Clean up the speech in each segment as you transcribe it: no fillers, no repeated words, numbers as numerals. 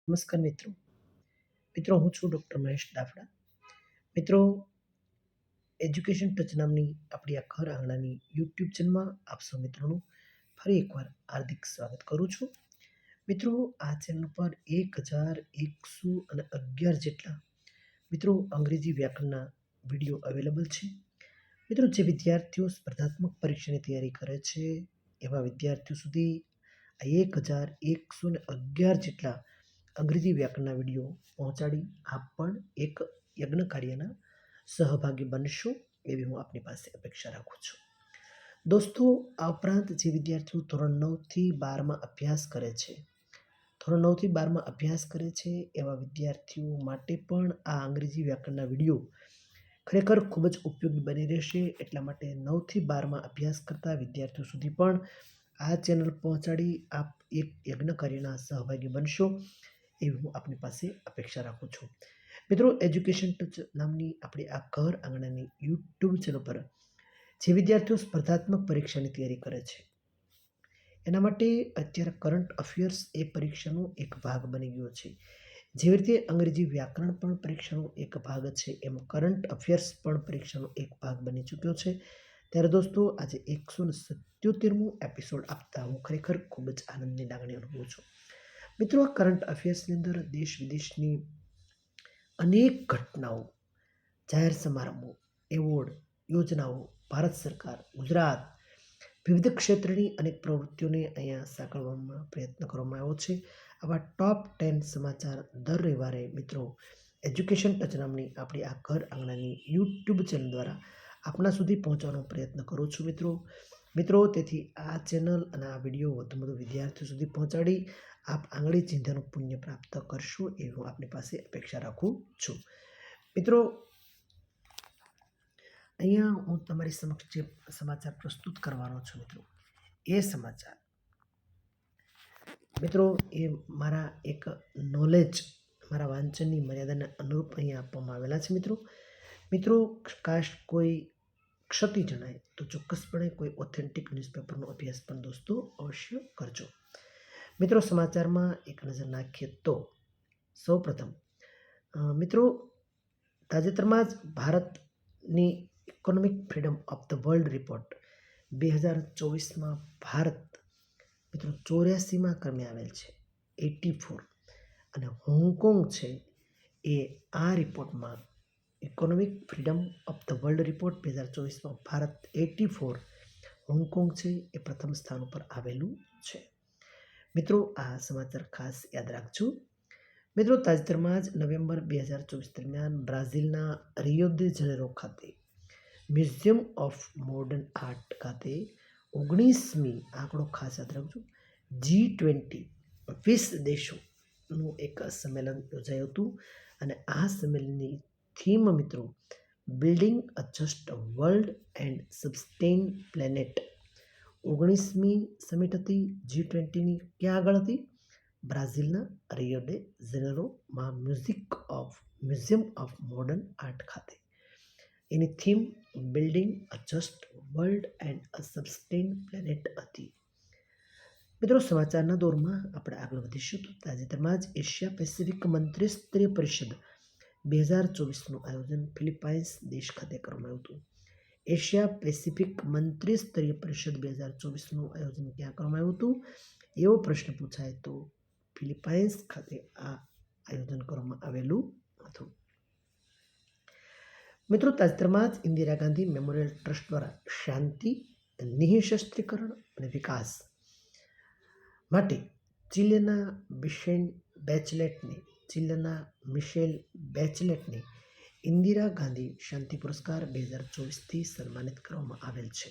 નમસ્કાર મિત્રો. હું છું ડૉક્ટર મહેશ દાફડા. મિત્રો, એજ્યુકેશન ટચ નામની આપણી આ ઘર આંગણાની યુટ્યુબ ચેનલમાં આપ સૌ મિત્રોનું ફરી એકવાર હાર્દિક સ્વાગત કરું છું. મિત્રો, આ ચેનલ પર 1111 જેટલા અંગ્રેજી વ્યાકરણના વિડીયો અવેલેબલ છે. જે વિદ્યાર્થીઓ સ્પર્ધાત્મક પરીક્ષાની તૈયારી કરે છે એવા વિદ્યાર્થીઓ સુધી આ 1111 જેટલા અંગ્રેજી વ્યાકરણના વિડીયો પહોંચાડી આપ પણ એક યજ્ઞ કાર્યના સહભાગી બનશો એવી હું આપની પાસે અપેક્ષા રાખું છું. દોસ્તો, આ ઉપરાંત જે વિદ્યાર્થીઓ ધોરણ 9થી 12માં અભ્યાસ કરે છે એવા વિદ્યાર્થીઓ માટે પણ આ અંગ્રેજી વ્યાકરણના વિડીયો ખરેખર ખૂબ જ ઉપયોગી બની રહેશે. એટલા માટે 9થી 12માં અભ્યાસ કરતા વિદ્યાર્થીઓ સુધી પણ આ ચેનલ પહોંચાડી આપ એક યજ્ઞ કાર્યના સહભાગી બનશો એવી હું આપની પાસે અપેક્ષા રાખું છું. મિત્રો, એજ્યુકેશન ટચ નામની આપણી આ ઘર આંગણાની યુટ્યુબ ચેનલ પર જે વિદ્યાર્થીઓ સ્પર્ધાત્મક પરીક્ષાની તૈયારી કરે છે એના માટે અત્યારે કરંટ અફેર્સ એ પરીક્ષાનો એક ભાગ બની ગયો છે. જેવી રીતે અંગ્રેજી વ્યાકરણ પણ પરીક્ષાનો એક ભાગ છે, એમ કરંટ અફેર્સ પણ પરીક્ષાનો એક ભાગ બની ચૂક્યો છે. ત્યારે દોસ્તો, આજે 177મો એપિસોડ આપતા હું ખરેખર ખૂબ જ આનંદની લાગણી અનુભવું છું. મિત્રો, આ કરંટ અફેર્સની અંદર દેશ વિદેશની અનેક ઘટનાઓ, જાહેર સમારંભો, એવોર્ડ, યોજનાઓ, ભારત સરકાર, ગુજરાત, વિવિધ ક્ષેત્રની અનેક પ્રવૃત્તિઓને અહીંયા સાંકળવામાં પ્રયત્ન કરવામાં આવ્યો છે. આવા ટોપ 10 સમાચાર દર રવિવારે મિત્રો એજ્યુકેશન ટચ નામની આપણી આ ઘર આંગણાની યુટ્યુબ ચેનલ દ્વારા આપના સુધી પહોંચવાનો પ્રયત્ન કરું છું. તેથી આ ચેનલ અને આ વિડીયો વધુ વધુ વિદ્યાર્થીઓ સુધી પહોંચાડી આપ આંગળી ચિંધ્યાનું પુણ્ય પ્રાપ્ત કરશો એવી હું આપની પાસે અપેક્ષા રાખું છું. મિત્રો, અહીંયા હું તમારી સમક્ષ જે સમાચાર પ્રસ્તુત કરવાનો છું એ સમાચાર એ મારા એક નોલેજ, મારા વાંચનની મર્યાદાને અનુરૂપ અહીંયા આપવામાં આવેલા છે. મિત્રો, કાશ કોઈ ક્ષતિ જણાય તો ચોક્કસપણે કોઈ ઓથેન્ટિક ન્યૂઝપેપરનો અભ્યાસ પણ દોસ્તો અવશ્ય કરજો. મિત્રો, સમાચારમાં એક નજર નાખીએ તો સૌપ્રથમ તાજેતરમાં જ ભારતની economic freedom of the world report 2024માં ભારત 84માં ક્રમે આવેલ છે, 84, અને હોંગકોંગ છે એ આ રિપોર્ટમાં economic freedom of the world report 2024માં ભારત 84, હોંગકોંગ છે એ પ્રથમ સ્થાન ઉપર આવેલું છે. મિત્રો, આ સમાચાર ખાસ યાદ રાખજો. મિત્રો, તાજેતરમાં જ નવેમ્બર 2024 દરમિયાન બ્રાઝિલના રિયો દે જનેરો ખાતે મ્યુઝિયમ ઓફ મોડર્ન આર્ટ ખાતે 19મી, આંકડો ખાસ યાદ રાખજો, G20 20 દેશોનું એક સંમેલન યોજાયું હતું. અને આ સંમેલનની થીમ મિત્રો building a just world and sustain planet. 19મી સમિટ હતી G20ની. ક્યાં આગળ હતી? બ્રાઝિલના રિયો ડે ઝનેરોમાં મ્યુઝિયમ ઓફ મોડર્ન આર્ટ ખાતે. એની theme building a just world and a sustain planet હતી. મિત્રો, સમાચારના દોરમાં આપણે આગળ વધીશું તો તાજેતરમાં જ એશિયા પેસિફિક મંત્રી સ્તરીય પરિષદ 2024નું આયોજન ફિલિપાઇન્સ દેશ ખાતે કરવામાં આવ્યું હતું. એશિયા પેસિફિક મંત્રી સ્તરીય પરિષદ 2024નું આયોજન ક્યાં કરવામાં આવ્યું હતું એવો પ્રશ્ન પૂછાય તો ફિલિપાઇન્સ ખાતે આ આયોજન કરવામાં આવેલું હતું. મિત્રો, તાજેતરમાં જ ઇન્દિરા ગાંધી મેમોરિયલ ટ્રસ્ટ દ્વારા શાંતિ, નિઃશસ્ત્રીકરણ અને વિકાસ માટે ચીલેના મિશેલ બેચલેટને ઇન્દિરા ગાંધી શાંતિ પુરસ્કાર 2024થી સન્માનિત કરવામાં આવેલ છે.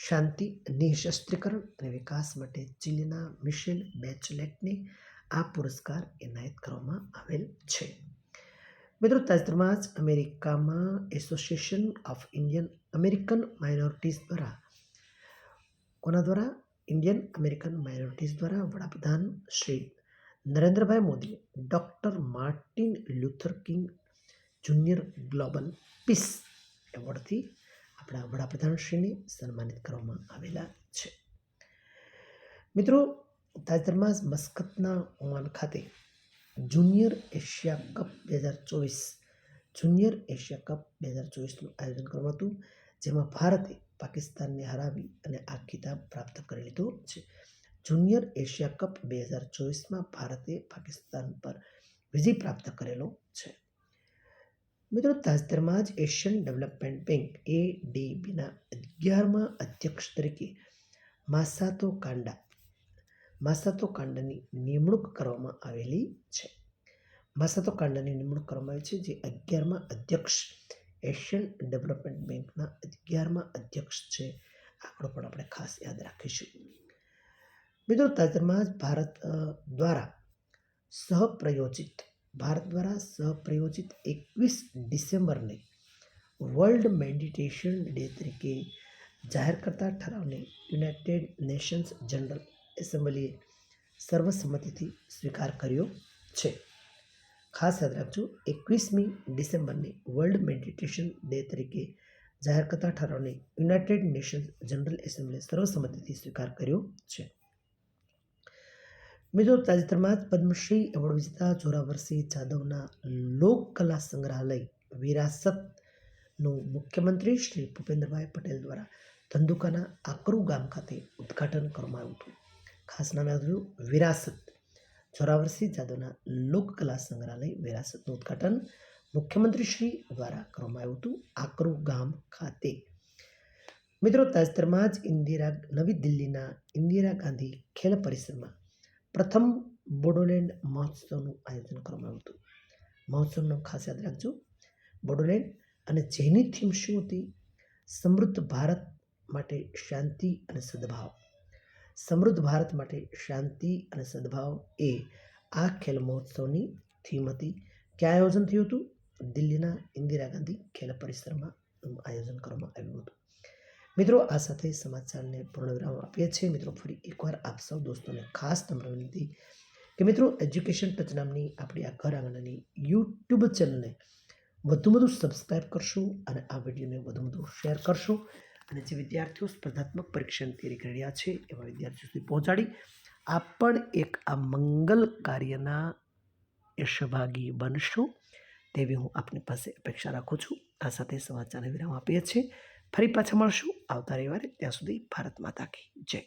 શાંતિ, નિઃશસ્ત્રીકરણ અને વિકાસ માટે ચીલેના મિશેલ બેચલેટને આ પુરસ્કાર એનાયત કરવામાં આવેલ છે. મિત્રો, તાજેતરમાં જ અમેરિકામાં association of Indian American minorities દ્વારા વડાપ્રધાન Shri Narendrabhai Modi doctor Martin Luther King junior global peace એવોર્ડથી આપણા વડાપ્રધાનશ્રીને સન્માનિત કરવામાં આવેલા છે. મિત્રો, તાજેતરમાં જ મસ્કતના ઓમાન ખાતે junior Asia cup 2024 junior Asia cup 2024નું આયોજન કરવામાં હતું, જેમાં ભારતે પાકિસ્તાનને હરાવી અને આ ખિતાબ પ્રાપ્ત કરી લીધો છે. જુનિયર એશિયા કપ 2024માં ભારતે પાકિસ્તાન પર વિજય પ્રાપ્ત કરેલો છે. મિત્રો, તાજેતરમાં જ એશિયન ડેવલપમેન્ટ બેંક ADBના 11મા અધ્યક્ષ તરીકે માસાતો કાંડાની નિમણૂક કરવામાં આવેલી છે. માસાતો કાંડાની નિમણૂક કરવામાં આવી છે, જે 11મા અધ્યક્ષ એશિયન ડેવલપમેન્ટ બેંકના 11મા અધ્યક્ષ છે. આંકડો પણ આપણે ખાસ યાદ રાખીશું. મિત્રો, તાજેતરમાં જ ભારત દ્વારા સહપ્રાયોજિત 21 ડિસેમ્બરને વર્લ્ડ મેડિટેશન ડે તરીકે જાહેર કરતા ઠરાવને યુનાઇટેડ નેશન્સ જનરલ એસેમ્બલીએ સર્વસંમતિથી સ્વીકાર કર્યો છે. ખાસ યાદ રાખજો, 21મી ડિસેમ્બરને વર્લ્ડ મેડિટેશન ડે તરીકે જાહેર કરતા ઠરાવને યુનાઇટેડ નેશન્સ જનરલ એસેમ્બલીએ સર્વસંમતિથી સ્વીકાર કર્યો છે. મિત્રો, તાજેતરમાં જ પદ્મશ્રી એવોર્ડ વિજેતા જોરાવરસિંહ જાદવના લોકકલા સંગ્રહાલય વિરાસતનું મુખ્યમંત્રી શ્રી ભૂપેન્દ્રભાઈ પટેલ દ્વારા ધંધુકાના આકરુ ગામ ખાતે ઉદ્ઘાટન કરવામાં આવ્યું હતું. ખાસ નામ યાદ રહ્યું, વિરાસત. જોરાવરસિંહ જાદવના લોકકલા સંગ્રહાલય વિરાસતનું ઉદ્ઘાટન મુખ્યમંત્રી શ્રી દ્વારા કરવામાં આવ્યું હતું, આકરુ ગામ ખાતે. મિત્રો, તાજેતરમાં જ નવી દિલ્હીના ઇન્દિરા ગાંધી ખેલ પરિસરમાં પ્રથમ બોડોલેન્ડ મહોત્સવનું આયોજન કરવામાં આવ્યું હતું. મહોત્સવનું ખાસ યાદ રાખજો, બોડોલેન્ડ. અને જેની થીમ શું હતી? સમૃદ્ધ ભારત માટે શાંતિ અને સદભાવ. સમૃદ્ધ ભારત માટે શાંતિ અને સદભાવ એ આ ખેલ મહોત્સવની થીમ હતી. ક્યાં આયોજન થયું હતું? દિલ્હીના ઇન્દિરા ગાંધી ખેલ પરિસરમાં આયોજન કરવામાં આવ્યું હતું. મિત્રો, આ સાથે સમાચારને પૂર્ણ વિરામ આપીએ છીએ. મિત્રો, ફરી એકવાર આપ સૌ દોસ્તોને ખાસ નમ્ર વિનંતી કે મિત્રો, એજ્યુકેશન ટચ નામની આપણી આ ઘર આંગણાની યુટ્યુબ ચેનલને વધુ સબસ્ક્રાઈબ કરશો અને આ વિડીયોને વધુ શેર કરશો, અને જે વિદ્યાર્થીઓ સ્પર્ધાત્મક પરીક્ષાની તૈયારી કરી રહ્યા છે એવા વિદ્યાર્થીઓ સુધી પહોંચાડી આપ પણ એક આ મંગલ કાર્યના સહભાગી બનશો તેવી હું આપની પાસે અપેક્ષા રાખું છું. આ સાથે સમાચારને વિરામ આપીએ છીએ. ફરી પાછા મળશું આવતા રવિવારે. ત્યાં સુધી ભારત માતા કી જય.